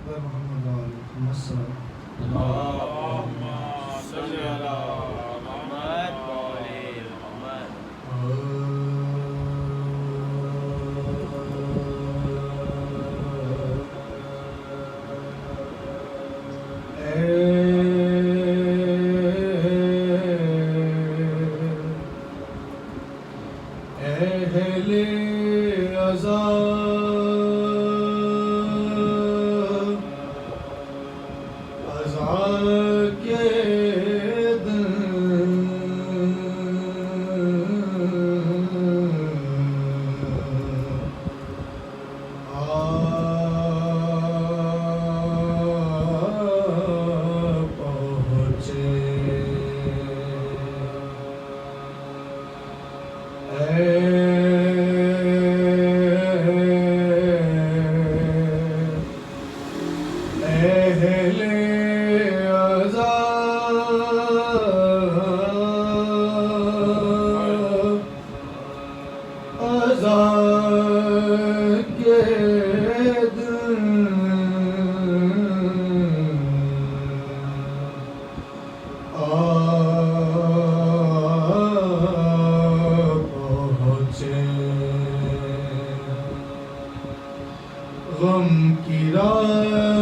محمد وعلیکم السلام. اللهم صل على محمد وآل محمد. اہل عزا عزا کے دن پہنچے. اہل عزا عزا کے دن غم کی راتیں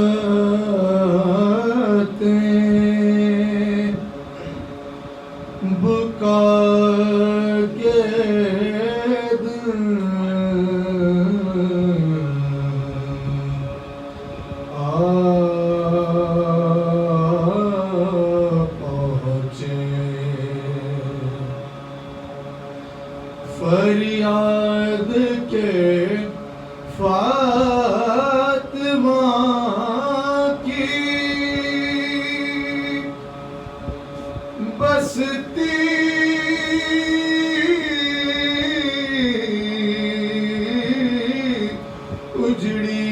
بکا کے دن پہنچے. فریاد کے فاطمہ کی بستی اجڑی.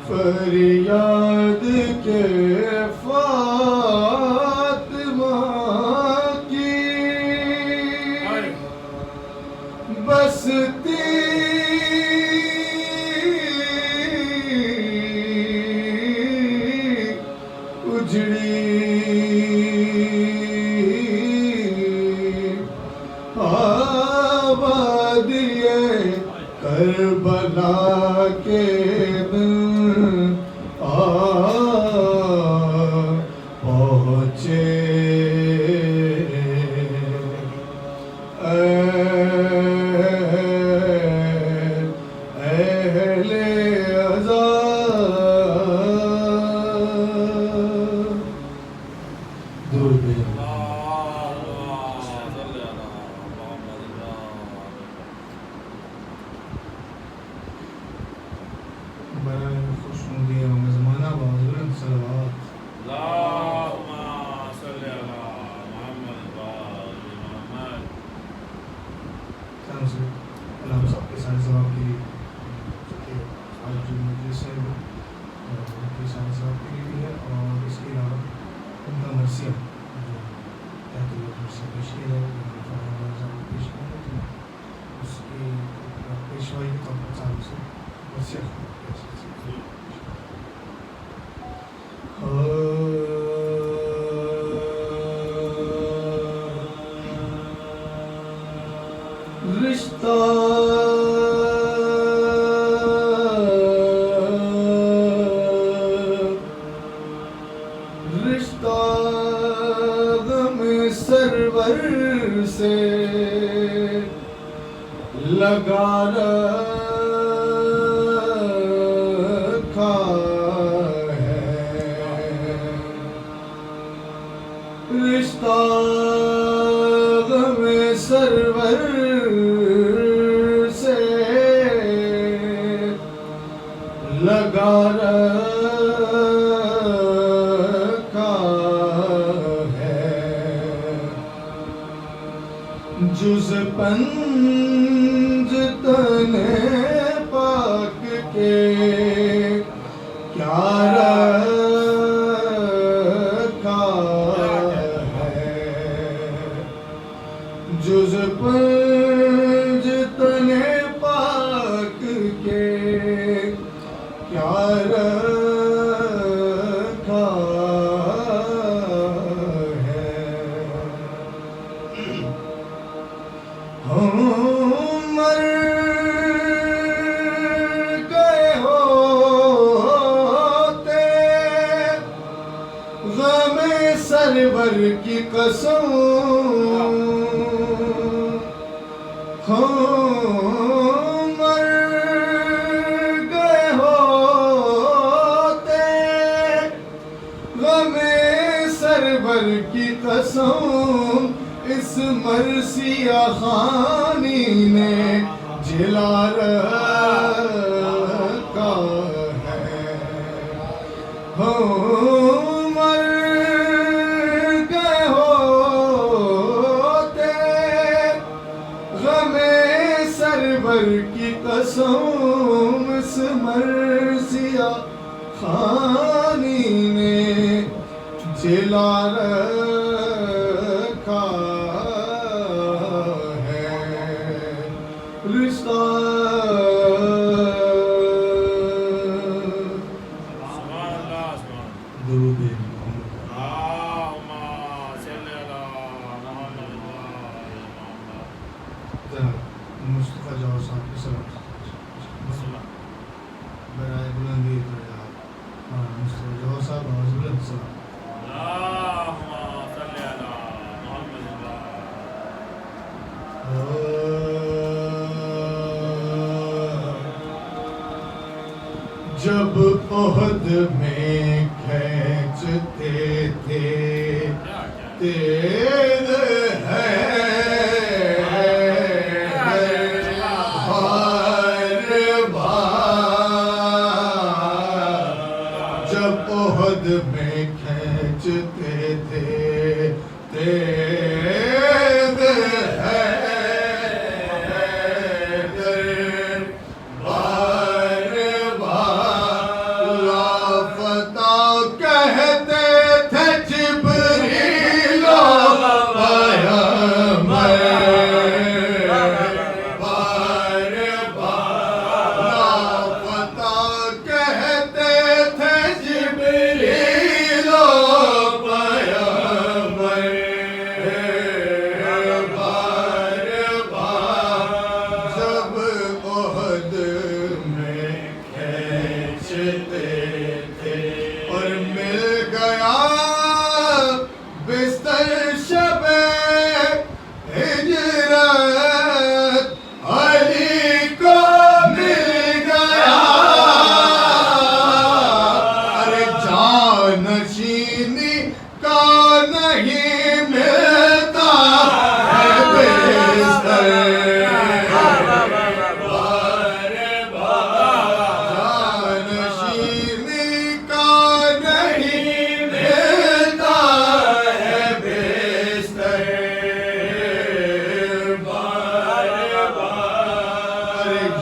فریاد کے فاطمہ کی بستی اجڑی. آبادی کربلا کے دن پہنچے. اہل عزا درود بھیجو. برائے خوشنودی ہم زمانہ بازرن صلوات. اللهم صل على محمد وآل محمد. اللہ صاحب کے سارے ثواب کی آج جو مجلس ہے وہ ان کے سارے ثواب کے لیے بھی ہے، اور اس کے علاوہ ان کا مرثیہ جو تحقیق مرثیہ پیش کیا جائے پیش کیا ہے، اس کی پیشوائی کے طور پر صاحب سے مرثیہ رشتہ رشتہ غم سرور سے لگا رکھا ہے. رشتہ غم سرور سے لگا رکھا ہے. جز پنج تن پاک کے کیا رکھا ہے. جز پنج تن مر گئے ہوتے غم سرور کی قسم اس مرثیہ خانی نے جلا رکھا ہے مر گئے ہوتے غم سرور کی قسم اس مرثیہ خانی نے جلا رکھا ہے رشتہ درود اللہم صلی علی محمد مصطفیٰ جوہر صاحب کی سلام برائے بلندی درجات مصطفیٰ جوہر صاحب آواز بلند سلام اللہم صلی علی محمد جب عہد میں کھینچتے تھے تیز ہے جب عہد میں کھینچتے تھے تیز ہے اور مل گیا بستر شب ہجرت علی کو مل گیا ارے جانشینی کا نہیں ملتا ہے بستر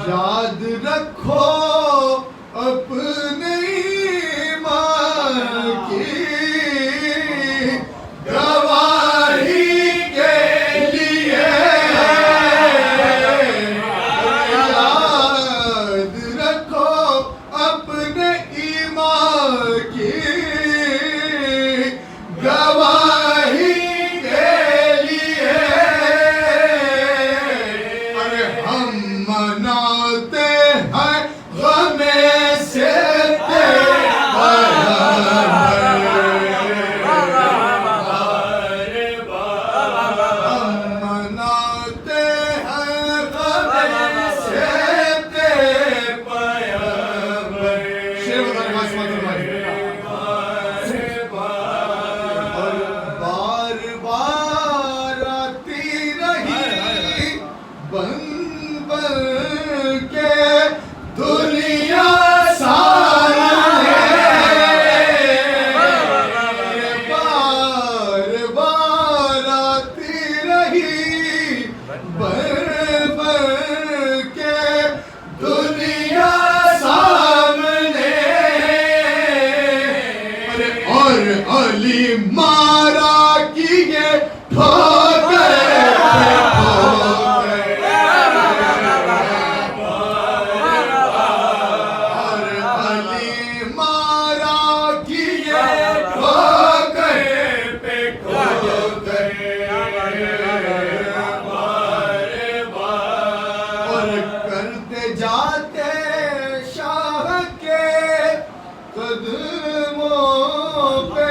یاد رکھو اپنے ایمان کی گواہی کے لیے یاد رکھو اپنے ایمان کی گواہی کے لیے ارے ہم مناتے ہیں غم سے علی مارا کیے جاتے شاہ کے قدموں پہ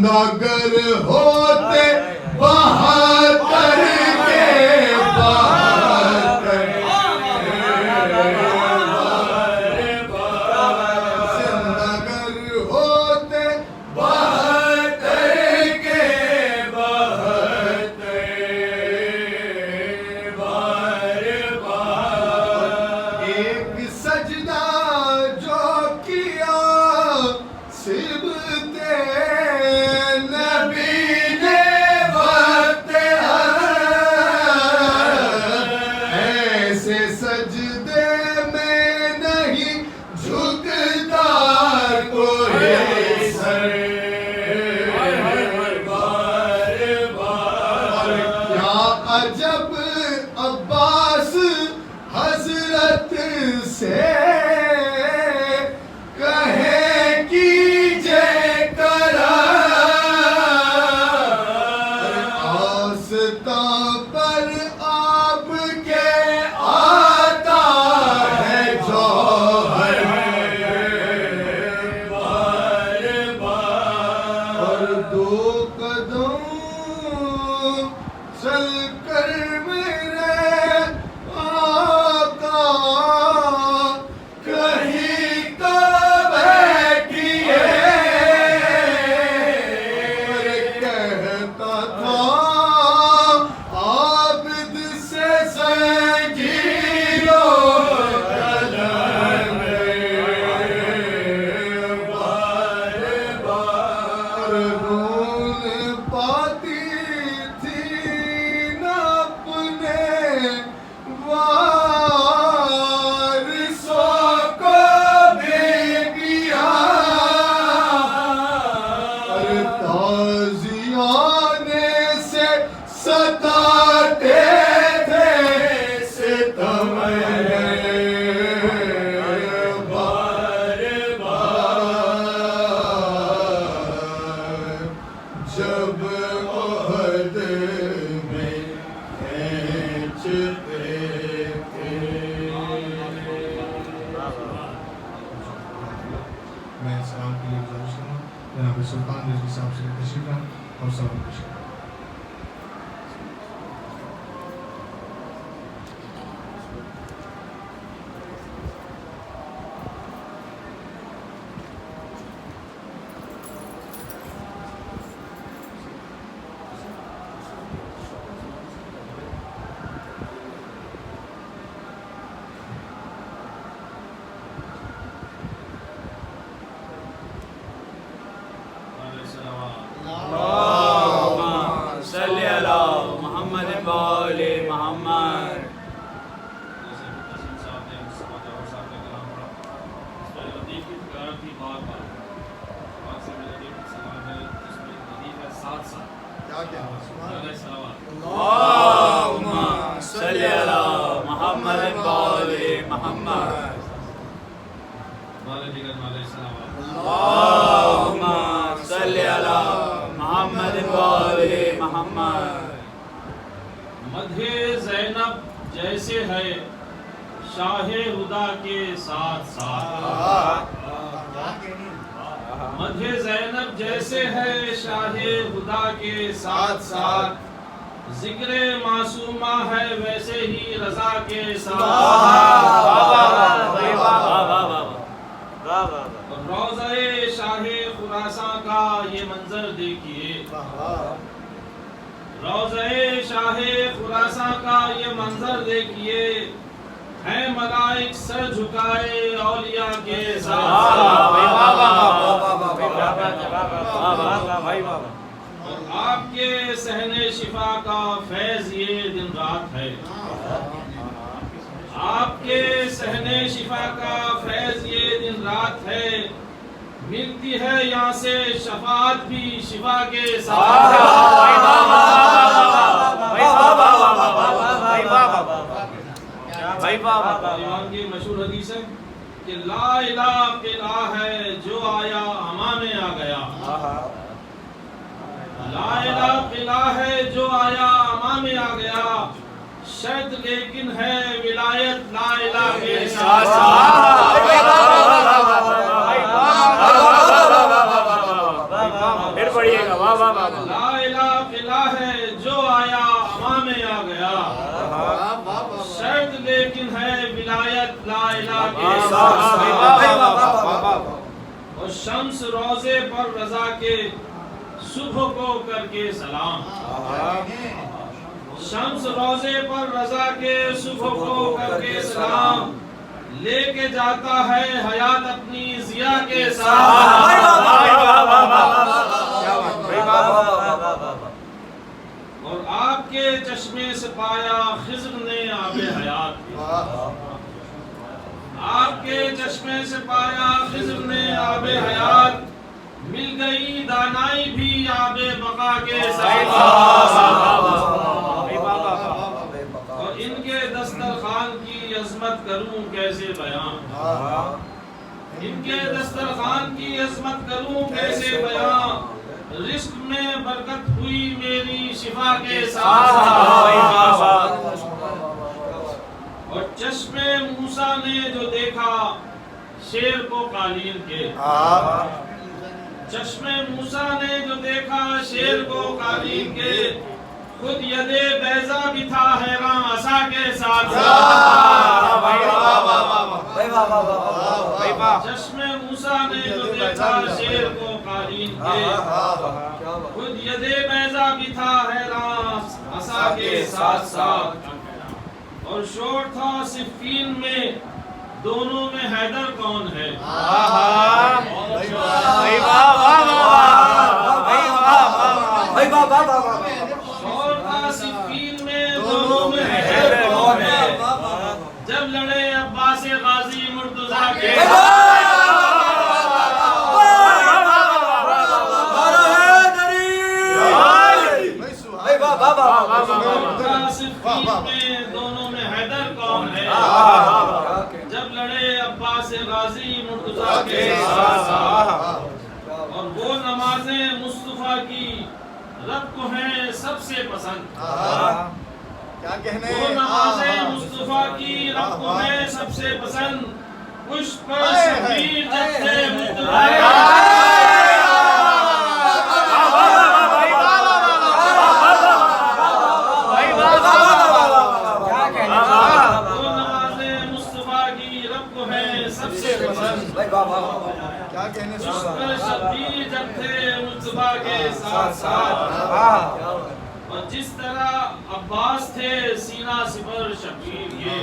زندگر ہوتے بہتر کے بہتر، زندگر ہوتے بہتر کے بہتر، ایک سجدہ جو کیا صبح نبی نے وقت ایسے سجدے میں نہیں جھکتا کوئی سر، کیا عجب عباس حضرت سے کہے کیجے آستاں پر آپ کے آتا ہے جوہر، اور دو قدم چل کر میرے آقا کہیں تو بیٹھیے، کہتا تھا عابد سے سنگیلو قدم، رون پاتی تھی نہ اپنے وارثوں کو بھی کیا، تازیانے سے ستاتے تھے ستم، بار بار جب عہد میں کھینچتے تھے۔ میں سلام کے لیے گزارش کروں جناب سلطان رضوی صاحب سے تشریف لائیں اور سلام پیش کریں۔ اللهم صل على محمد وآل محمد۔ اللهم صل على محمد وآل محمد۔ اللهم صل على محمد وآل محمد۔ مدح زینب جیسے ہے شاہ ہدا کے ساتھ ساتھ، مدح زینب جیسے ہے شاہ ہدا کے ساتھ ساتھ، ذکر معصومہ ہے ویسے ہی رضا کے ساتھ، روضہ شاہ خراساں کا یہ منظر دیکھیے، روضہ شاہ خراساں کا یہ منظر دیکھیے، ہیں ملائک سر جھکائے اولیاء کے ساتھ، اور آپ کے صحن شفا کا فیض یہ دن رات ہے، آپ کے صحن شفا کا فیض یہ دن رات ہے، ملتی ہے یہاں سے شفاعت بھی شفا کے ساتھ، ایمان کی مشہور حدیث ہے کہ لا الہ الا ہے جو آیا امام میں آ گیا، لا الہ الا ہے جو آیا امام میں آ گیا، شرط لیکن ہے ولایت لا الہ کے ساتھ ساتھ۔ پڑھیے گا. واہ واہ واہ. لا الہ الا ہے جو آیا امام میں آ گیا. شرط لیکن ہے ولایت لا الہ کے ساتھ. اور شمس روزے پر رضا کے صبح کو کر کے سلام. شمس روزے پر رضا کے صبح کو کر کے سلام. لے کے جاتا ہے حیات اپنی ضیا کے ساتھ. اور آپ کے چشمے سے پایا خضر نے آب حیات. آپ کے چشمے سے پایا خضر نے آب حیات. مل گئی دانائی بھی آب بقا کے ساتھ. اور ان کے دسترخوان کی عظمت کروں کیسے بیان. ان کے دسترخوان کی عظمت کروں کیسے بیان. رزق میں برکت ہوئی میری شفا کے ساتھ. اور چشم موسیٰ نے جو دیکھا شیر کو قالین کے. چشم موسیٰ نے جو دیکھا شیر کو قالین کے. خود ید بیضا بھی تھا حیران عصا کے ساتھ. چشم موسیٰ نے جو دیکھا شیر کو قالین کے. خود ید بیضا بھی تھا حیران عصا کے ساتھ ساتھ. اور شور تھا صفین میں دونوں میں حیدر کون ہے. شور تھا صفین میں دونوں میں حیدر کون ہے. جب لڑے عباس غازی مرتضیٰ کے دونوں میں حیدر کون ہے. جب لڑے عباس غازی مرتضیٰ کے ساتھ. اور وہ نمازیں مصطفیٰ کی رب کو ہیں سب سے پسند. وہ نمازیں مصطفیٰ کی رب کو ہیں سب سے پسند. پشت پر شبیر جب تھے شبیر جب تھے مصطفیٰ کے ساتھ ساتھ. اور جس طرح عباس تھے سینہ سپر شبیر یہ.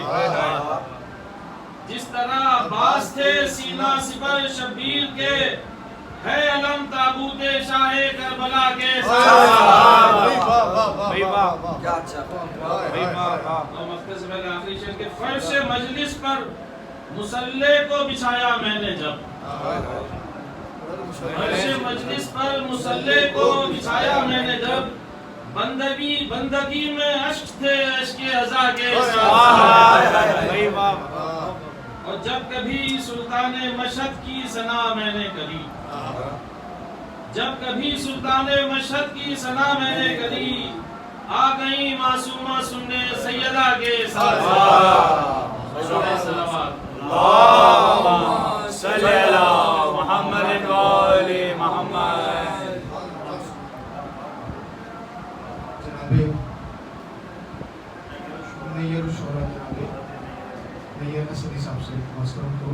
جس طرح عباس تھے سینہ سپر شبیر کے. ہے علم تابوت شاہ کربلا کے ساتھ. آخری شعر کے فرش مجلس پر مصلی کو بچھایا میں نے جب. فرش مجلس پر مصلی کو بچھایا میں نے جب. بندگی میں عشق تھے عشق عزا کے ساتھ. اور جب کبھی سلطان مشہد کی ثنا میں نے کری. جب کبھی سلطان مشہد کی ثنا میں نے کری. آ گئی معصومہ سننے سیدہ کے ساتھ. اللہم صلی علی محمد و آل محمد. جناب نیر شعرا جناب نیر اسدی صاحب سے مسلم کو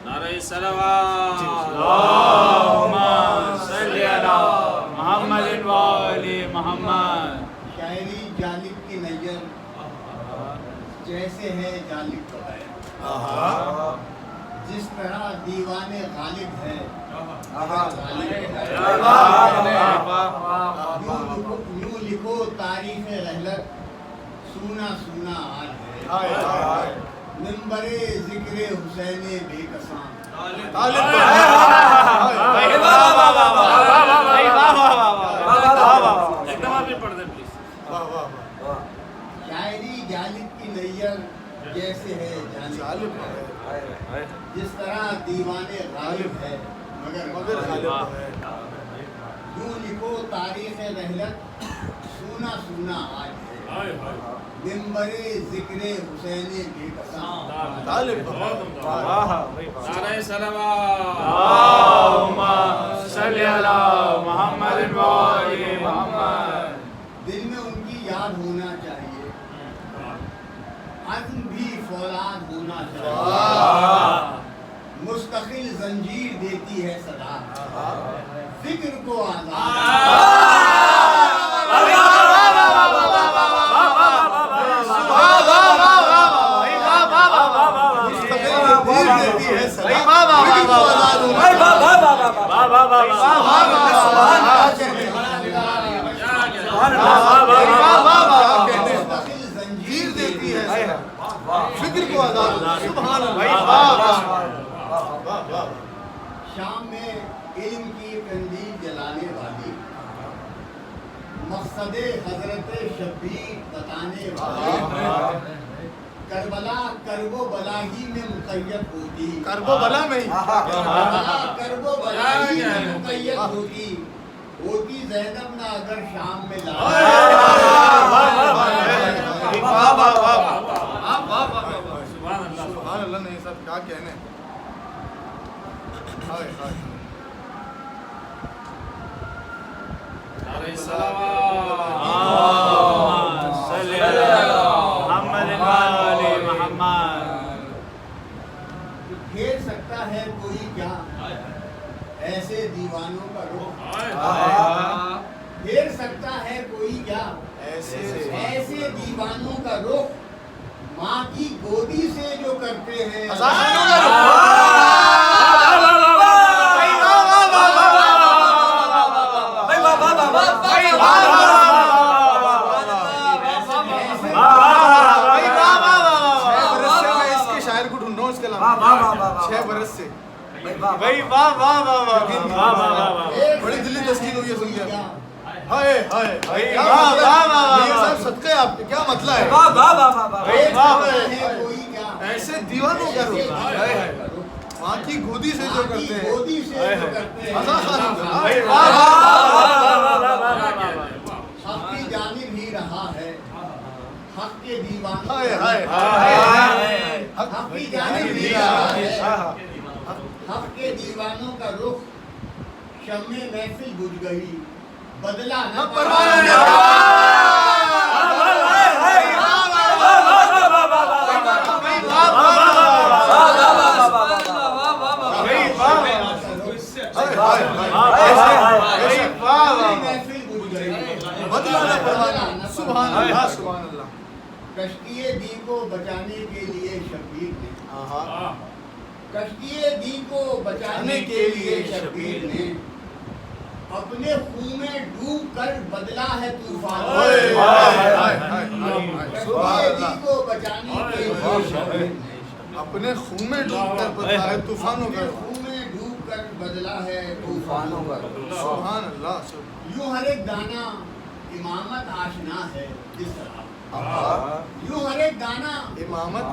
نعرہ صلوات. اللہم صلی علی محمد و آل محمد. شاعری جالب کی نظر جیسے ہے جالب تو ہے. جس طرح دیوان غالب ہے یوں لکھو تاریخ رحلت سونا سونا آج ہے. منبر ذکر حسین بے کساں شاعری جالب کی نیر جیسے ہے جالب جس طرح دیوان غالب ہے مگر غالب ہے یوں لکھو تاریخ رحلت سونا سونا آج ہے منبر ذکر حسین بے کساں نعرہ صلوات اللہم صلی علی محمد و آل محمد. دل میں ان کی یاد ہونا چاہیے عزم بھی فولاد ہونا چاہیے مستقل زنجیر دیتی ہے صدا فکر کو شام میں علم کی قندیل جلانے والی مقصد حضرت شبیر بتانے والی کربلا کرب و بلا ہی میں مقید ہوتی کرب و بلا میں کرب و بلا ہی میں مقید ہوتی زینب نہ اگر شام میں سبحان اللہ نہیں سب کیا کہنے نعرہ صلوات صلی علی محمد و آل محمد. پھیر سکتا ہے کوئی کیا ایسے دیوانوں کا رخ پھیر سکتا ہے کوئی کیا ایسے دیوانوں کا رخ ماں کی گودی سے جو کرتے ہیں بڑی دلی تسکین ہوئی ہے سن کے صدقے آپ کے کیا مسئلہ ہے ایسے دیوانوں کا رخ ماں کی گودی سے جو کرتے ہیں حق کی جانب ہی رہا ہے حق کے دیوان حق کی جانب ہی رہا ہے حق کے دیوانوں کا رخ شمع محفل بجھ گئی بدلا نہ کشتی دی کو بچانے کے لیے شبیر نے کشتی دی کو بچانے کے لیے شبیر نے اپنے خون میں ڈوب کر بدلا ہے طوفان کشتی دی کو بچانے کے لیے شبیر نے اپنے خون میں ڈوب کر بدلا ہے طوفانوں کا خون میں ڈوب کر بدلا ہے طوفانوں کا سبحان اللہ. یوں ہر ایک دانہ امامت آشنا ہے جس طرح یوں ہر ایک دانہ امامت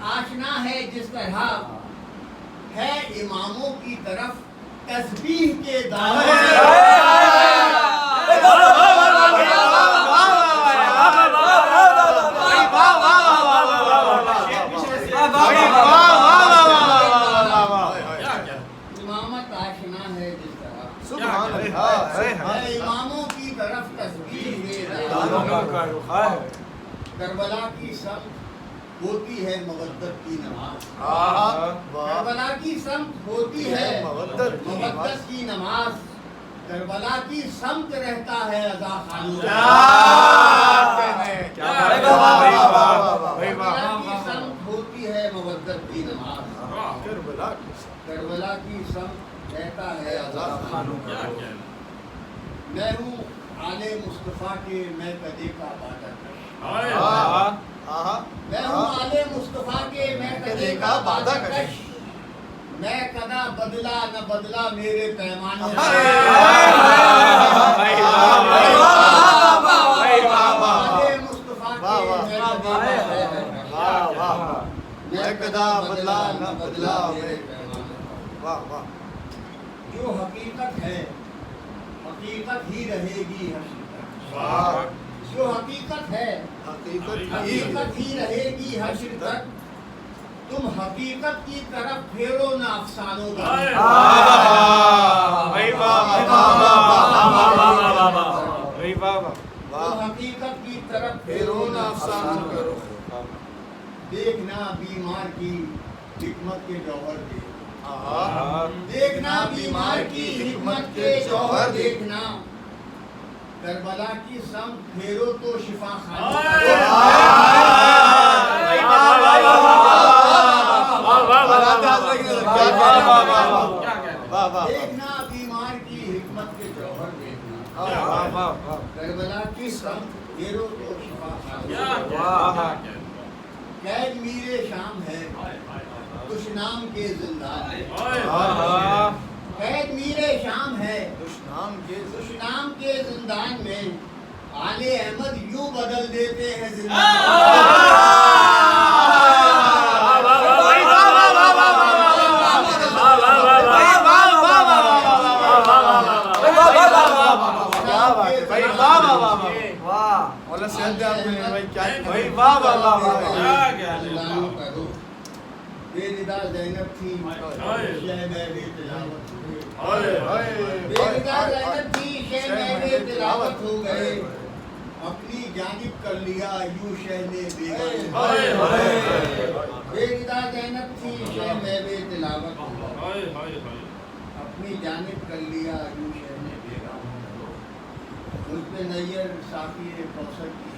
آشنا ہے جس طرح ہے اماموں کی طرف تسبیح کے دانے امامت آشنا ہے جس طرح ہے اماموں کی طرف تسبیح کے دانے کربلا کی سمت ہوتی ہے مودت کی نماز کربلا کی سمت ہوتی ہے مودت کی نماز کربلا کی سمت رہتا ہے رضا خانوں کربلا کی سمت ہوتی ہے مودت کی نماز کربلا کی سمت رہتا ہے رضا خانوں میں ہوں آل مصطفیٰ کے میں کدے کا بادر میں ہوں آلے مصطفیٰ کے میں کدے کا وعدہ کش میں کدا بدلا نہ بدلا میرے پیمانوں آلے مصطفیٰ کے میں کدا بدلا نہ بدلا میرے پیمانوں جو حقیقت ہے حقیقت ہی رہے گی حقیقت جو حقیقت ہے حقیقت ہی رہے گی حشر تک تم حقیقت کی طرف پھیرو نہ افسانوں کا تم حقیقت کی طرف پھیرو نہ افسانوں کا دیکھنا بیمار کی حکمت کے جوہر دیکھنا بیمار کی حکمت کے جوہر دیکھنا کربلا کی سمت پھیرو تو شفا خانہ دیکھنا بیمار کی حکمت کے جوہر دیکھنا کربلا کی سمت پھیرو تو شفا خانہ قید میرے شام ہے دشنام کے زندان قید میرے شام ہے دشنام کے زندان میں آلے احمد یوں بدل دیتے ہیں زندان بے ندا زینب تھی شہ میں تلاوت ہو گئے بے ندا زینب تھی شہ میں تلاوت ہو گئے اپنی جانب کر لیا یوں شہ نے بیگم بے ندا زینب تھی شہ میں تلاوت ہو گئے اپنی جانب کر لیا یوں شہ نے بیگم مجھ پہ نیر ساقی کوثر کی ہے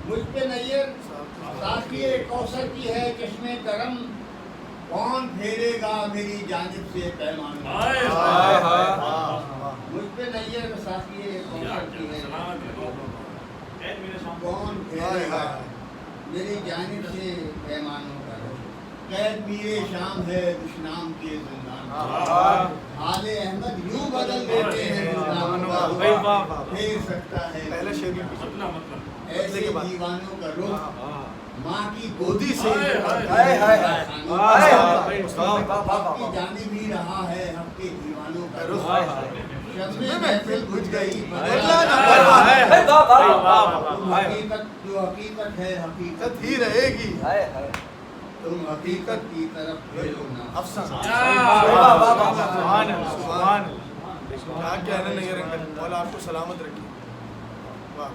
مجھ پہ نیر ساقی کوثر کی ہے چشم کرم کون پھیرے گا میری جانب سے پیمان مجھ پہ نیر ساقی کوثر کی ہے کون پھیرے گا میری جانب سے پیمانوں کا قید میرے شام ہے دشنام کے زندان آل احمد یوں بدل دیتے ہیں زندانوں کا پھیر سکتا ہے ایسے دیوانوں کا رخ ماں کی گودی سے حق کی جانب ہی رہا ہے حق کے دیوانوں کا رخ شمع محفل بجھ گئی حقیقت جو حقیقت ہے حقیقت ہی رہے گی تم حقیقت کی طرف بھیجو نہ افسانہ کیا کہنا نہیں رنگل مولا آپ کو سلامت رکھے واہ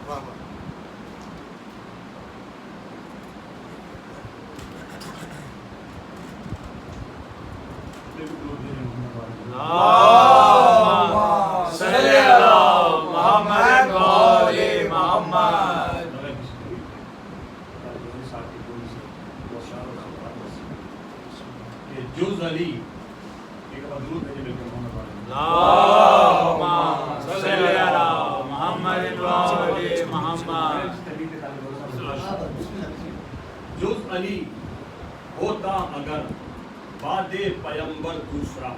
واہ واہ جز علی ایک درود ہے جو محمد جز علی ہوتا اگر بعد پیمبر دوسرا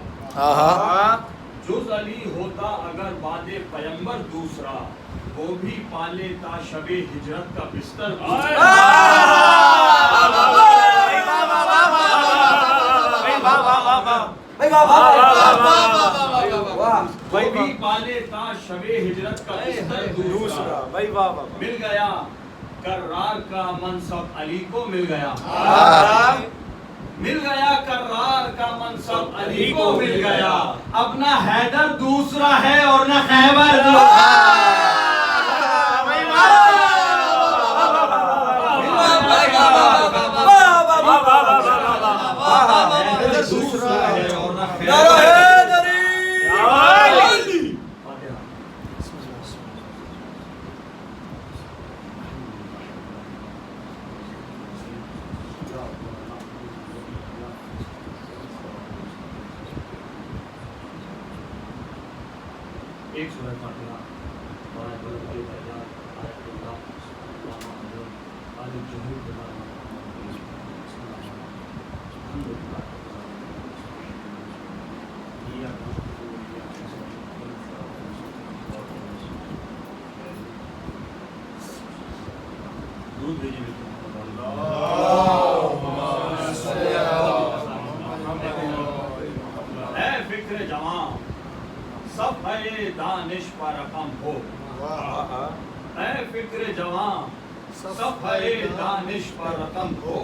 جز علی ہوتا اگر بعد پیمبر دوسرا وہ بھی پالے تا شب ہجرت کا بستر وہ بھی پالے تا شب ہجرت کا بستر دوسرا مل گیا کرار کا منصب علی کو مل گیا مل گیا کرار کا منصب علی کو مل گیا اب نہ حیدر دوسرا ہے اور نہ خیبر دوسرا ہے اور نہ خیبر ایک سورہ فاتحہ اور بلند درجات آیت اللہ علامہ حضرت عالم جمہور بنا درود بھیجیے اے فکر جوان صفحہ دانش پر رقم ہو، اے فکر جوان صفحہ دانش پر رقم ہو،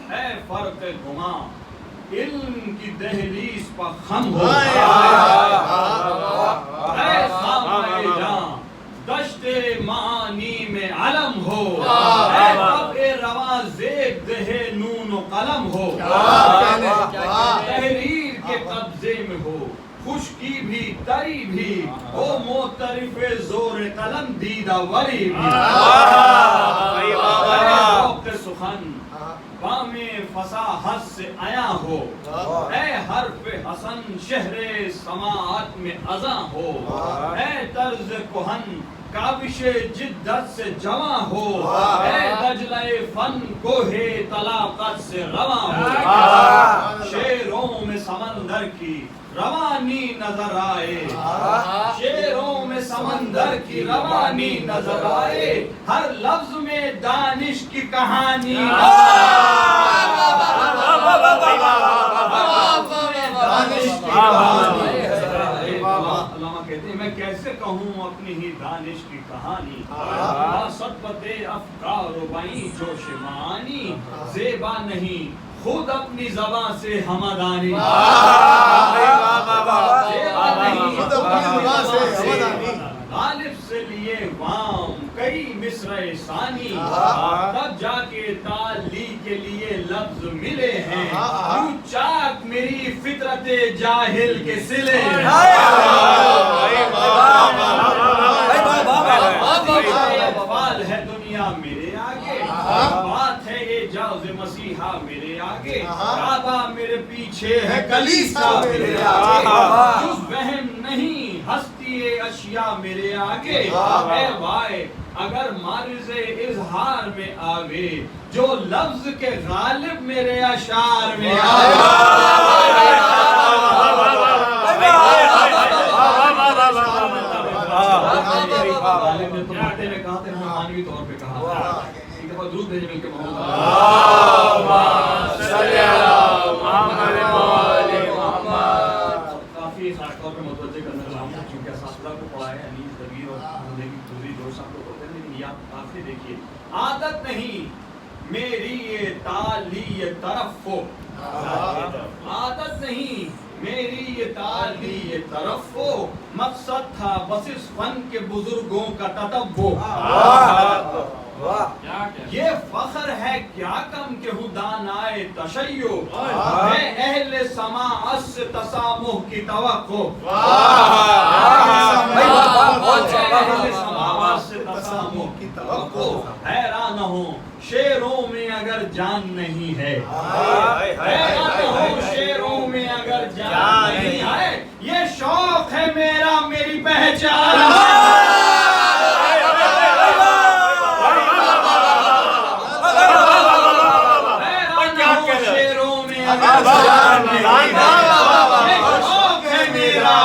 اے فرق گما علم کی دہلیز پر خم ہو، اے خامہ جان دشت معانی میں علم ہو، اے طبع رواں زیب دہ نون و قلم ہو، تحریر کے قبضے میں ہو خشکی بھی تری بھی ہو، معترف زور قلم دیدہ وری بھی، اے ذوق سخن بام فصاحت سے آیا ہو، اے حرف حسن شہر سماعت میں اذاں ہو، اے طرز کہن کابش جدت سے جواں ہو، اے دجلہ فن کوہ طلاقت سے رواں ہو، شعروں میں سمندر کی روانی نظر آئے، شعروں میں سمندر کی روانی نظر آئے، ہر لفظ میں دانش کی کہانی علامہ کہتے ہیں میں کیسے کہوں اپنی ہی دانش کی کہانی، سطبت افکار و بین جوش معانی، زیبا نہیں خود اپنی زبان سے ہمدانی، غالب سے لیے وام کئی مصرع ثانی، تب جا کے تعلی کے لیے لفظ ملے ہیں، یوں چاک میری فطرت جاہل کے سلے ہیں، اقوال ہے دنیا میرے آگے، بات ہے یہ جوز مسیحا میرے آگے، کعبہ میرے پیچھے ہے کلیسا میرے آگے، جز وہم نہیں ہستی اشیاء میرے آگے، اے وائے اگر معرض اظہار میں آوے جو لفظ کے غالب میرے اشعار میں غالب نے تو باتیں میں کہا تھے معنوی طور پہ کہا، ایک دفعہ درود بھیجے مل کے محمد صلی اللہ محمد محمد، کافی خاص طور پہ متوجہ کرنا چاہوں گا کیونکہ اساتذہ کو پڑھا ہے انیس دبیر اور زندگی دوسری دو صاحب کو پڑھتے ہیں، لیکن یہ آخری دیکھیے، عادت نہیں میری یہ تعلی طرفو، عادت نہیں میری یہ تعلی طرفو، مقصد تھا بس اس فن کے بزرگوں کا تتبع، یہ فخر ہے کیا کم کہ ہوں دانائے تشیع، میں اہل سماعت سے تسامح کی توقع، اہل سماعت سے تسامح کی توقع، حیران ہوں شعروں میں اگر جان نہیں ہے، حیران ہوں شعروں میں اگر جان نہیں ہے، یہ شوق ہے میرا میری پہچان،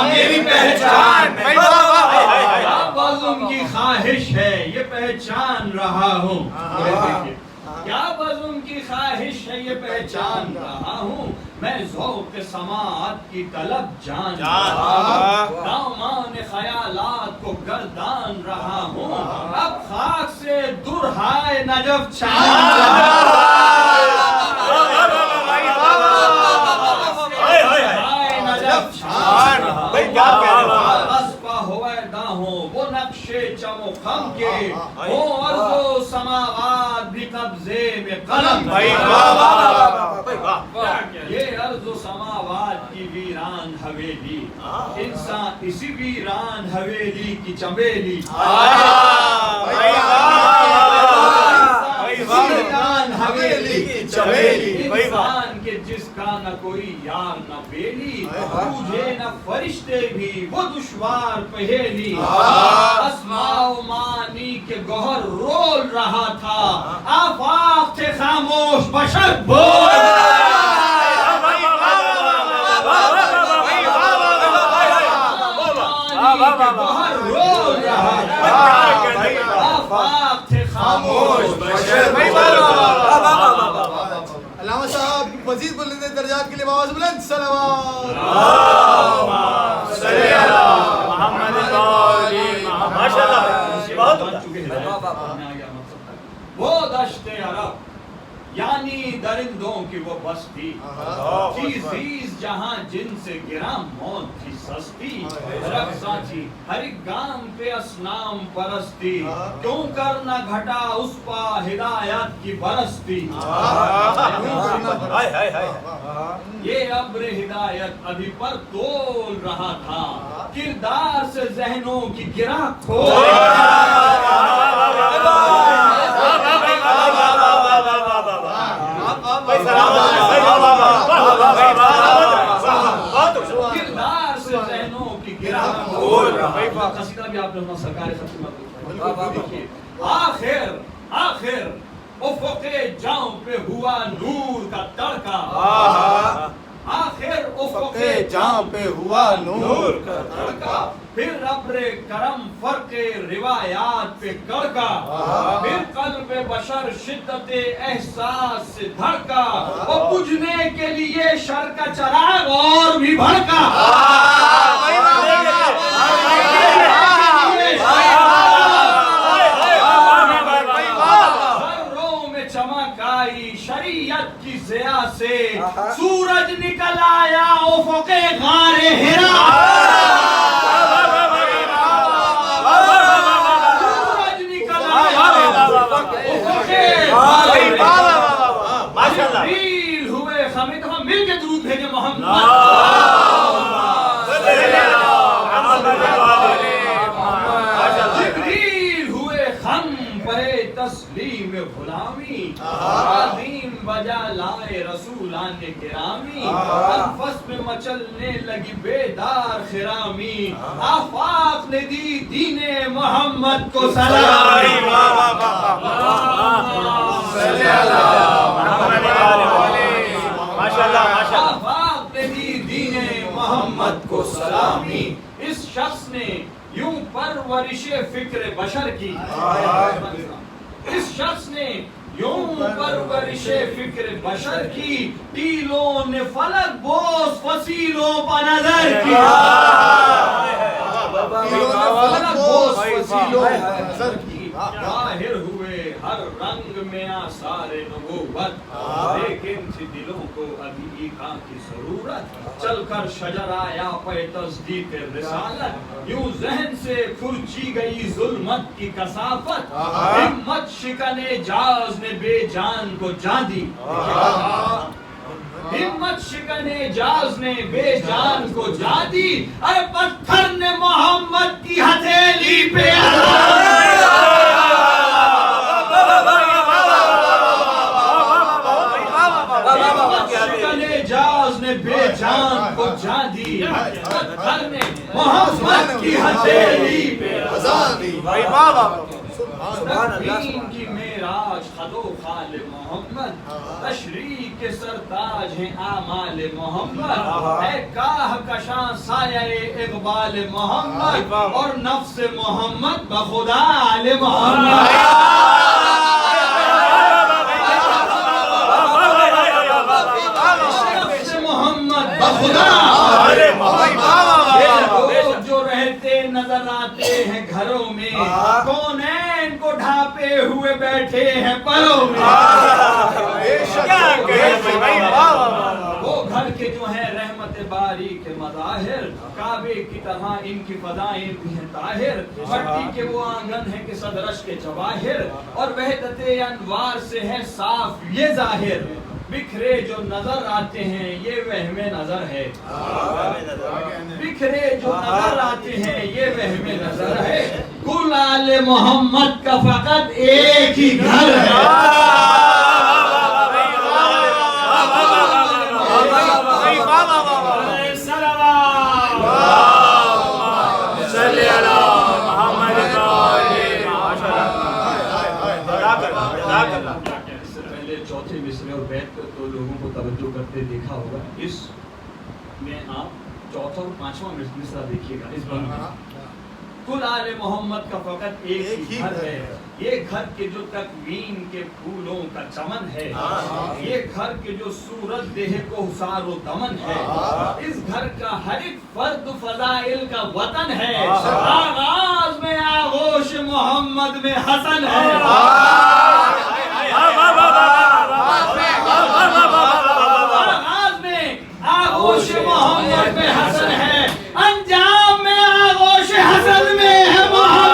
میری پہچان، کیا بزم کی خواہش ہے یہ پہچان رہا ہوں، کیا بزم کی خواہش ہے یہ پہچان رہا ہوں، میں ذوق سماعت کی طلب جان رہا ہوں، دامان خیالات کو گردان رہا ہوں، اب خاک سے درہائے نجف چھان رہا وہ نقشے چم و خم کے وہ ارض و سماوات بھی قبضے میں قلم، یہ ارض و سماوات کی ویران حویلی، انسان اسی ویران حویلی کی چمیلی، ویران حویلی کی چمیلی، انسان کے جس کا کا نہ کوئی یار نہ بیلی تجھے نہ فرشتے بھی وہ دشوار پہیلی اسماء و معانی کے گوہر رول رہا تھا آفاق تھے خاموش بشر بول گوہر رول رہا تھا آفاق تھے خاموش بشر علامہ صاحب مزید بلند درجات کے لیے آواز بلند صلوات ماشاءاللہ وہ دشت عرب یعنی درندوں کی وہ بستی چیزیز جہاں جن سے گرام موت تھی سستی رقصاں تھی ہر ایک گام پہ اسنام پرستی کیوں کرنا گھٹا اس پا ہدایت کی برستی یہ ابر ہدایت ابھی پر تول رہا تھا کردار سے ذہنوں کی گرا کھول کردار سے ذہنوں کی گرا کھول قصیدہ بھی آپ نے اپنا سرکاری آخر افق جاؤں پہ ہوا نور کا تڑکا آخر افق جہاں پہ ہوا نور کا تڑکا پھر ابر کرم فرق روایات پہ کڑکا پھر قلب بشر شدت احساس سے دھڑکا اور بجھنے کے لیے شر کا چراغ اور بھی بھڑکا شریعت کی ضیا سے سورج نکل آیا افق غار ہرا سورج نکل آیا افق غار ہرا جبریل ہوئے خمید ہم مل کے درود بھیجے محمد جبریل ہوئے خم پرے تسلیم غلامی عظیم بجا لائے رسولان گرامی انفس میں مچلنے لگی بیدار خرامی آفاق نے دی دین محمد کو سلام آفاق نے دی دین محمد کو سلامی اس شخص نے یوں پرورش فکر بشر کی اس شخص نے یوں پرورش فکر بشر کی تیلوں نے فلک بوس فصیلوں پر نظر کی ظاہر ہوئے ہر رنگ میں آثار نبوت لیکن تھی دلوں کو ابھی ایقاں کی ضرورت چل کر شجر آیا پہ تصدیق رسالت یوں ذہن سے کھرچی گئی ظلمت کی کثافت ہمت شکن جاز نے بے جان کو جان دی ہمت شکن جاز نے بے جان کو جان دی ارے پتھر نے محمد کی ہتھیلی پہ جاز نے بے جان کو جان دی پتھر نے محمد کی ہتھیلی پہ آزاد دی دین کی معراج خد و خال محمد تشریح کے سرتاج ہیں آمال محمد اے کاہ کشاں سایہ اقبال محمد اور نفس محمد بخدا آل محمد نفس محمد بخدا آل محمد جو رہتے نظر آتے ہیں گھروں میں کون کو ڈھانپے ہوئے بیٹھے ہیں پروں میں وہ گھر کے جو ہیں رحمت باری کے مظاہر کعبے کی طرح ان کی فضائیں بھی ہیں طاہر مٹی کے وہ آنگن ہیں کہ صدرش کے جواہر اور وحدت انوار سے ہے صاف یہ ظاہر بکھرے جو نظر آتے ہیں یہ وہم نظر ہے بکھرے جو نظر آتے ہیں یہ وہم نظر ہے کل آل محمد کا فقط ایک ہی گھر ہے اس سے پہلے چوتھے مصرے اور بیت پہ تو لوگوں کو توجہ کرتے دیکھا ہوگا. اس میں آپ چوتھا اور پانچواں مصرع دیکھیے گا. اس بند میں کل آل محمد کا فقط ایک ہی گھر ہے. یہ گھر کے جو تکوین کے پھولوں کا چمن ہے, یہ گھر کے جو صورت دیہ کو حسار و دمن ہے, اس گھر کا ہر ایک فرد فضائل کا وطن ہے. آغاز میں آغوش محمد میں حسن ہے. آغاز میں آغوش محمد میں حسن ہے, انجام میں آغوش حسن میں ہے محمد.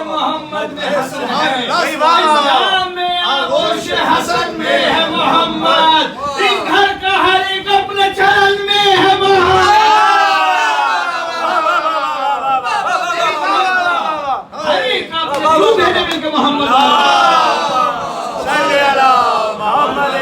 محمد میں حسن ہے, انجام میں آغوش حسن میں ہے محمد. اس گھر کا ہر ایک اپنے چرن میں ہے محمد. ہر ایک اپنے چرن میں ہے محمد. صلی اللہ محمد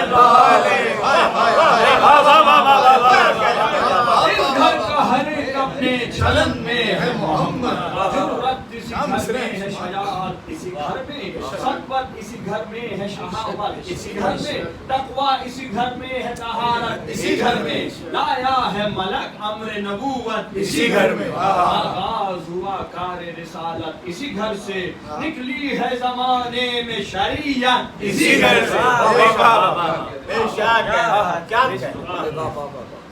اس گھر کا ہر ایک اپنے چلن میں ہے محمد. جرأت اسی گھر میں ہے, شجاعت اسی گھر میں, صدبت اسی گھر میں ہے, شہامت اسی گھر میں, تقوی اسی گھر میں ہے, طہارت اسی گھر میں, لایا ہے ملک امر نبوت اسی گھر میں. آغاز ہوا کار رسالت اسی گھر سے, نکلی ہے زمانے میں شریعت اسی گھر سے.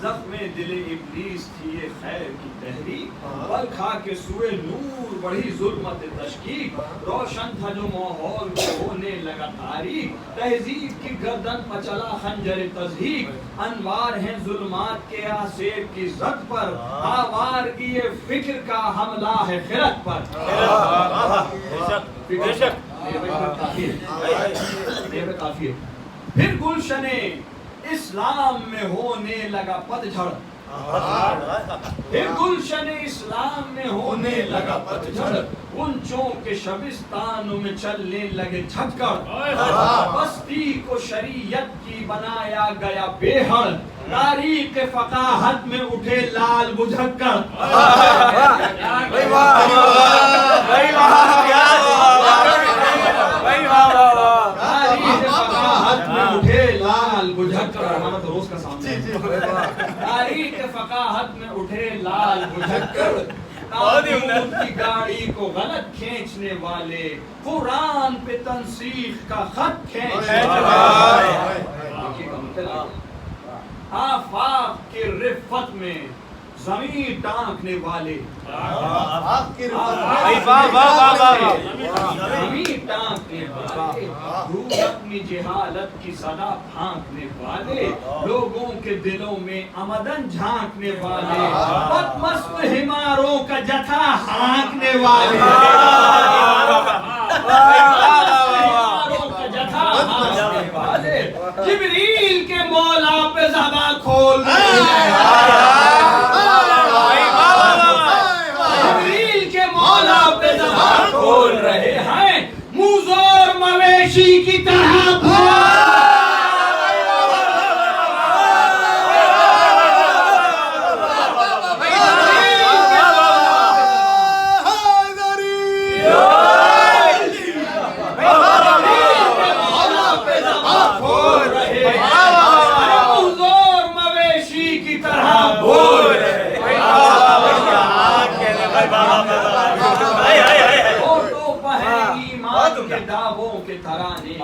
زخم دل ابلیس تھی یہ خیر کی تحریک, بل کھا کے سوئے نور بڑھی ظلمت تشکیک. روشن تھا جو ماحول کو ہونے لگا تاریک, تہذیب کی گردن پر چلا خنجر تضحیک. انوار ہیں ظلمات کے آسیر کی زد پر, آوارگی فکر کا حملہ ہے خرد پر. کافی ہے. پھر گلشن اسلام میں ہونے لگا پت جھڑ, پھر گلشن اسلام میں ہونے لگا پت جھڑ. گنچوں کے شبستانوں میں چلنے لگے جھٹکڑ, بستی کو شریعت کی بنایا گیا بےہڑ. تاریخ فقاہت میں اٹھے لال بجھکڑ. ہمارا تو روز کا سامنے ہے. تاریخ فقاہت میں اٹھے لال بجھکڑ, تاغوت کی گاڑی کو غلط کھینچنے والے, قرآن پہ تنسیخ کا خط کھینچنے والے. آفاق کے رفت میں زمین ٹانکنے والے, زمین ٹانکنے والے, روح اپنی جہالت کی صدا پھانکنے والے, لوگوں کے دلوں میں آمدن جھانکنے والے, بدمست ہماروں کا جتھا ہانکنے والے, جبریل کے مولا پہ زباں کھول کھول رہے ہیں, موزور مویشی کی طرح دعووں کے ترانے,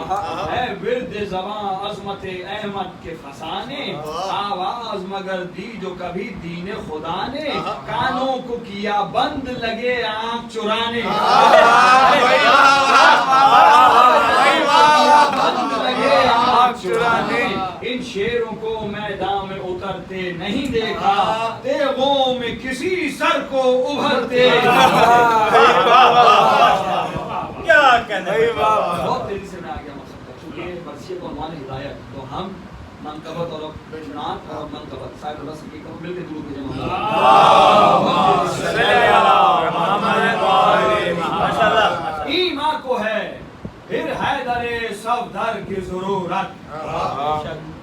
اے ورد زباں عظمت احمد کے فسانے. آواز مگر دی جو کبھی دین خدا نے, کانوں کو کیا بند لگے آنکھ چرانے. بند لگے آنکھ چرانے, ان شیروں کو میدان میں اترتے نہیں دیکھا, تیغوں میں کسی سر کو ابھرتے. بہت تیزی سے میں آ گیا مقصد پر, چونکہ مرثیہ کو عنوان ہدایت, تو ہم منقبت اور نعت اور منقبت صاحب اللہ سے کہو مل کے درود بھیجیں. ایمان کو ہے پھر حیدر حیدر صفدر کی ضرورت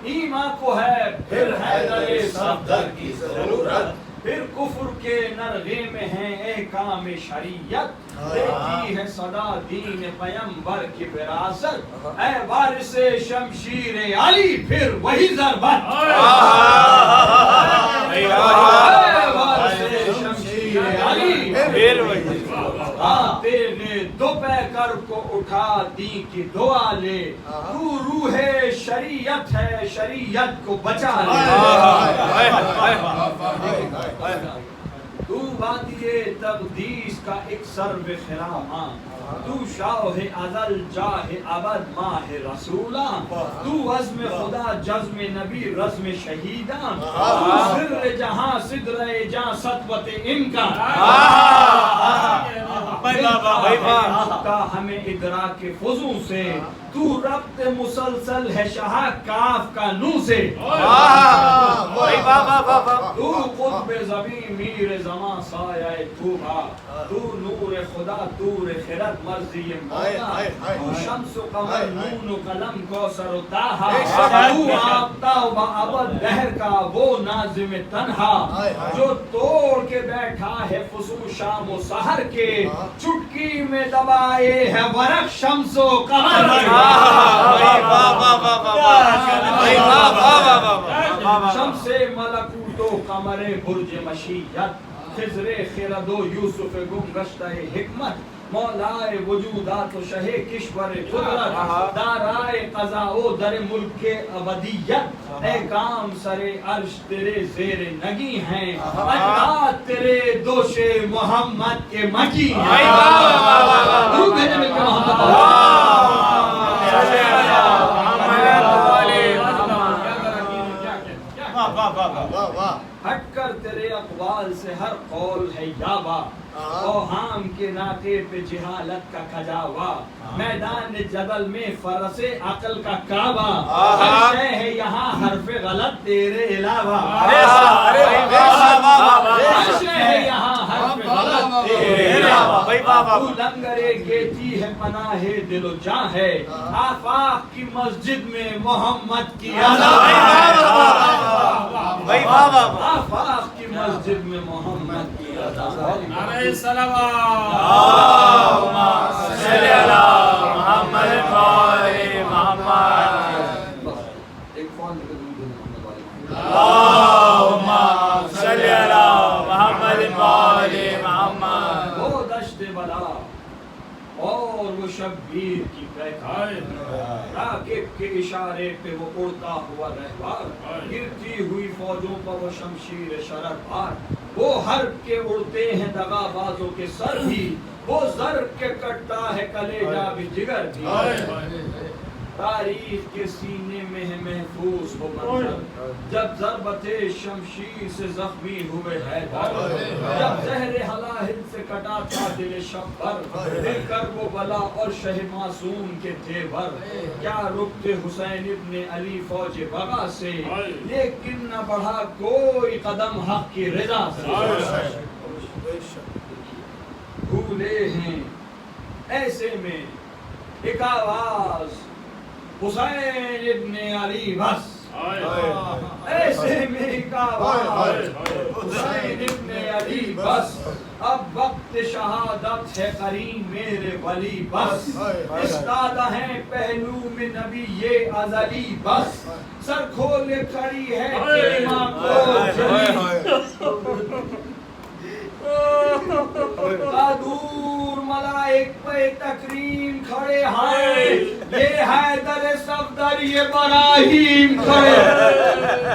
ایمان کو ہے پھر حیدر صفدر کی ضرورت پھر کفر کے نرغے میں ہے احکام شریعت دیتی ہے صدا دین پیمبر کی وراثت اے وارث شمشیر علی پھر وہی ضربت اے وارث شمشیر علی پھر وہی تیرے دوپہر کو اٹھا دی کی دعا لے تو روح شریعت ہے شریعت کو بچا لے تو وادی تقدیس کا ایک سرو خراما تو شاہ ازل جاہ ابد ماہ رسولا تو عزم خدا جزم نبی رزم شہیدان تو سر جہاں صدر جہاں سطوت امکان کا ہمیں ادراک فضو سے تو ربط مسلسل ہے شاہ کاف کا نو سے تو قطب زمین میر زمان سایہ توبہ تو نور خدا تور خرد مرضی مولا تو شمس و قمر نون و قلم کوثر و تاہا تو آفتاب و ابد دہر کا وہ ناظم تنہا جو توڑ کے بیٹھا ہے فصول شام و سحر کے چٹکی میں دبائے ہے ورق شمس و قمر شمس ملکوت و قمر برج مشیت خضر خرد و یوسف گمگشتہ حکمت مولائے وجودات و شہ کشور قدرت دارائے قضاء و در ملک ابدیت اے کام سر عرش تیرے زیر نگی ہیں اجداد تیرے دوش محمد کے مکی ہیں ہٹ کر تیرے اقوال سے ہر قول ہے یابا اوہام کے ناطے پہ جہالت کا کھجاوا میدان جدل میں فرس عقل کا کعبہ ہر شے ہے یہاں حرف غلط تیرے علاوہ ہر شے ہے یہاں حرف غلط تیرے علاوہ تو لنگر گیتی ہے پناہ دل و جاں ہے آفاق کی مسجد میں محمد کی آفاق کی مسجد میں محمد کی نعرہ صلوات اللہم صلی علی محمد وآل محمد ایک فون اللہم صلی علی محمد وآل محمد وہ دشت بلا اور وہ شبیر کی راکب کے اشارے پہ وہ اڑتا ہوا رہبار گرتی ہوئی فوجوں پر وہ شمشیر شرر بار وہ حرب کے اڑتے ہیں دغا بازوں کے سر بھی وہ ضرب کے کٹتا ہے کلیجہ بھی جگر بھی تاریخ کے سینے میں ہے محفوظ وہ منظر جب ضربت شمشیر سے زخمی ہوئے حیدر جب زہر حلاہل سے کٹا تھا دل شبر دل کر وہ بلا اور شہ معصوم کے تیور کیا رکتے حسین ابن علی فوج بغا سے لیکن نہ بڑھا کوئی قدم حق کی رضا سے بھولے ہیں ایسے میں ایک آواز حسین ابن علی بس ایسے میں ایک آواز حسین ابن علی بس اب وقت شہادت ہے قریب میرے ولی بس استادہ ہیں پہلو میں نبی یہ ازلی بس سر کھولے کھڑی ہے کلمہ کو دور ملائک پہ تکریم کھڑے ہیں یہ حیدر صفدر یہ ابراہیم کھڑے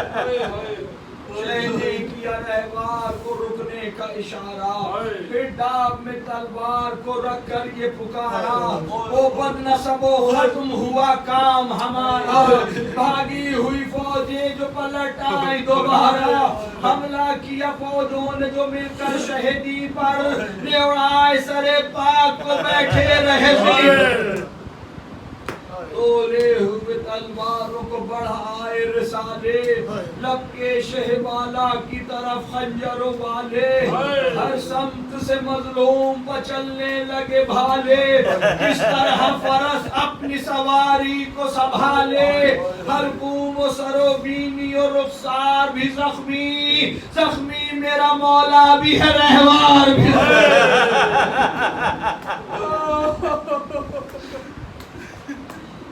شہدے کیا رہوار کو رکنے کا اشارہ پھر ڈاب میں تلوار کو رکھ کر یہ پکارا وہ بد نصب و ختم ہوا کام ہمارا بھاگی ہوئی فوجیں جو پلٹ آئیں دوبارہ حملہ کیا فوجوں نے جو مل کر شہیدی پر نیوڑائے سر پاک کو بیٹھے رہے تولے ہوئے تلواروں کو بڑھائے رسالے، لب کے شہبالا کی طرف خنجر و بالے، ہر سمت سے مظلوم بچلنے لگے بھالے، کس طرح فرس اپنی سواری کو سنبھالے، ہر قوم و سر و بینی و رخسار بھی زخمی، زخمی میرا مولا بھی ہے رہوار بھی ہے۔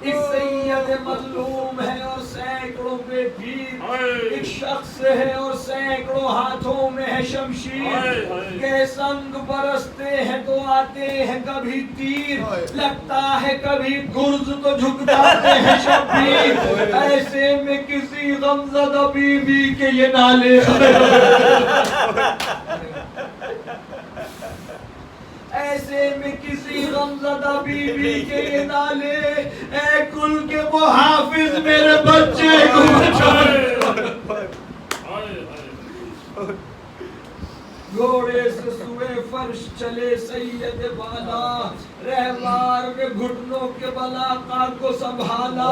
ایک سید مظلوم ہے اور سینکڑوں پہ پیر، ایک شخص ہے اور سینکڑوں ہاتھوں میں ہے شمشیر، کہ سنگ برستے ہیں تو آتے ہیں کبھی تیر، لگتا ہے کبھی گرز تو جھک جاتے ہیں شبیر، ایسے میں کسی غمزدہ بی بی کے یہ نالے، ایسے میں کسی غمزدہ بی بی کے یہ نالے، اے کل کے وہ حافظ میرے بچے کو بچائے۔ گھوڑے سے سوئے فرش چلے سید بالا، رہوار میں گھٹنوں کے بلاقا کو سنبھالا،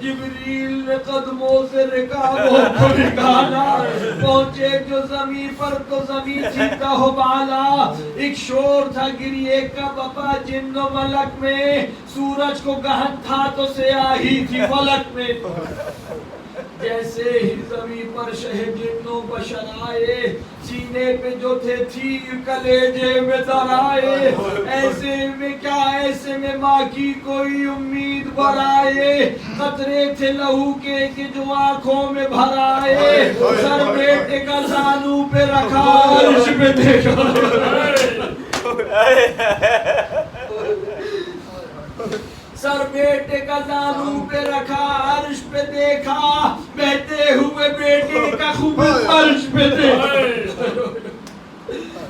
جبریل نے قدموں سے رکابوں کو نکالا، پہنچے جو زمین پر تو زمین تھی کہو بالا، ایک شور تھا گریے کا بپا جن و ملک میں، سورج کو گہن تھا تو سیاہی تھی فلک میں، جیسے ہی زمین پر شہ جن و بشر آئے، سینے پہ جو تھے تیر کلیجے میں در آئے، ایسے میں کیا ایسے میں ماں کی کوئی امید برائے، قطرے تھے لہو کے کہ جو آنکھوں میں بھر آئے، سر بیٹے کا زانو پہ رکھا عرش پہ دیکھا، سر بیٹے کا زانو پہ رکھا عرش پہ دیکھا، بہتے ہوئے بیٹے کا خوب عرش پہ دیکھا،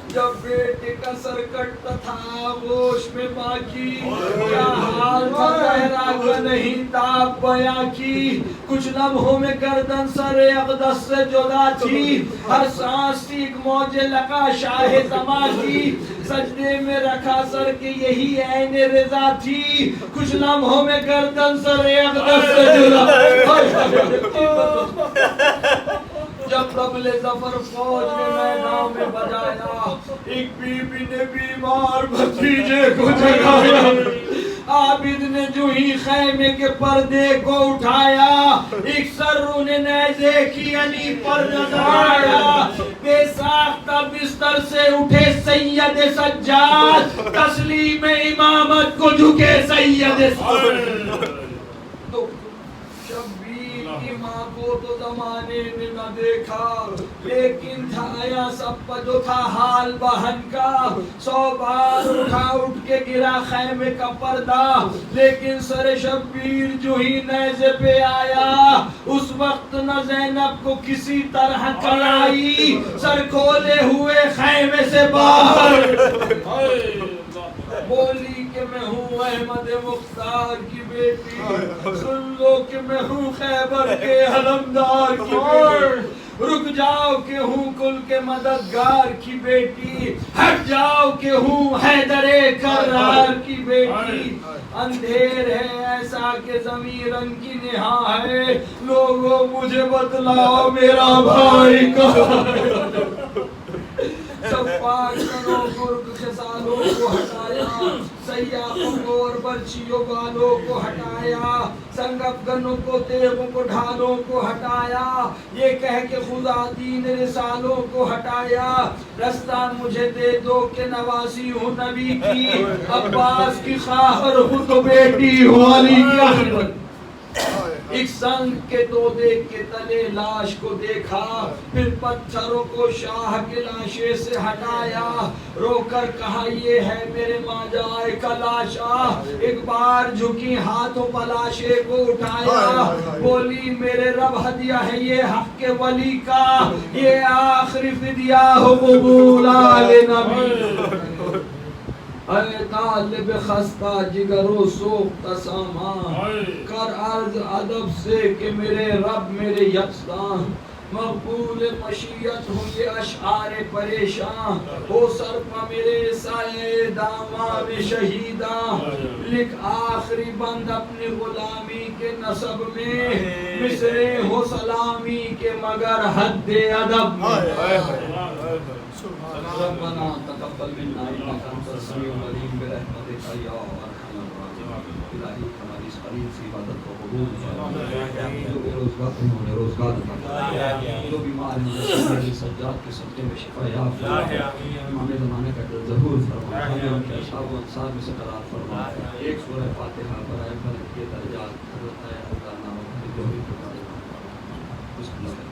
جب بیٹے کا سر کٹتا تھا آغوش میں ماں کی، کیا حال تھا زہرا کا نہیں تاب بیاں کی، کچھ لمحوں میں گردن سر اقدس سے جدا تھی، ہر سانس تھی ایک موج لقا شاہ زماں کی، سجدے میں رکھا سر کے یہی عین رضا تھی، کچھ لمحوں میں گردن سر اقدس سے جدا، جب طبل ظفر فوج نے میدان میں بجایا، ایک بی بی نے بیمار بھتیجے کو جگایا، عابد نے جو ہی خیمے کے پردے کو اٹھایا، ایک سرو نے نیزے کی علی پر نظر آیا، بے ساختہ بستر سے اٹھے سید سجاد، تسلیم امامت کو جھکے سید سجاد، ماں کو تو زمانے نے نہ دیکھا، لیکن تھا یا سب پر جو تھا حال بہن کا، 100 بار اٹھا اٹھ کے گرا خیمے کا پردہ، لیکن سر شبیر جو ہی نیزے پہ آیا، اس وقت نہ زینب کو کسی طرح کلائی، سر کھولے ہوئے خیمے سے باہر بولی کہ میں ہوں احمد مختار کی بیٹی، سن لو کہ میں ہوں خیبر کے علمدار کی بیٹی، رک جاؤ کہ ہوں کل کے مددگار کی بیٹی، ہٹ جاؤ کہ ہوں حیدر کرار کی بیٹی، اندھیر ہے ایسا کہ زمین رنگ کی نہا ہے، لوگوں مجھے بتلاؤ میرا بھائی کہاں ہے، سب پاک کنوں گرگ خسالوں کو ہٹایا، سیاحوں کو اور برچیوں والوں کو ہٹایا، سنگ افغنوں کو تیغوں کو ڈھالوں کو ہٹایا، یہ کہہ کے خدا دین رسالوں کو ہٹایا، رستہ مجھے دے دو کہ نواسی ہوں نبی کی، عباس کی خواہر ہوں تو بیٹی ہوں علی کی احمد، ایک سنگ کے تودے کے تلے لاش کو دیکھا، پھر پتھروں کو شاہ کے لاشے سے ہٹایا، رو کر کہا یہ ہے میرے ماجائے کا لاشا، ایک بار جھکی ہاتھوں پلاشے کو اٹھایا، بولی میرے رب ہدیہ ہے یہ حق کے ولی کا، یہ آخری فدیہ ہو قبول آل نبی، اے طالب خستہ جگر و سوختہ سامان، کر عرض ادب سے کہ میرے رب میرے یکساں، مقبول مشیت ہوں یہ اشعار پریشان، ہو سر پا میرے سائے داماد شہیداں، لکھ آخری بند اپنی غلامی کے نسب میں، مصرے ہو سلامی کے مگر حد ادب میں۔ ربنا تقبل منا انک انت السمیع العلیم برحمتک یا ارحم الراحمین۔ الہی ہماری اس قریب سی عبادت کو قبول فرما، جو بے روزگار انہوں نے روزگار دیا، جو بیمار ہیں سجاد کے صدقے میں شفا یاب فرما، امام زمانے کا ظہور فرما، ہمیں ان کے اصحاب و انصار میں سے قرار فرما۔ ایک سورہ فاتحہ برائے بلند کے درجات حضرت اللہ نام جو بھی بسم اللہ۔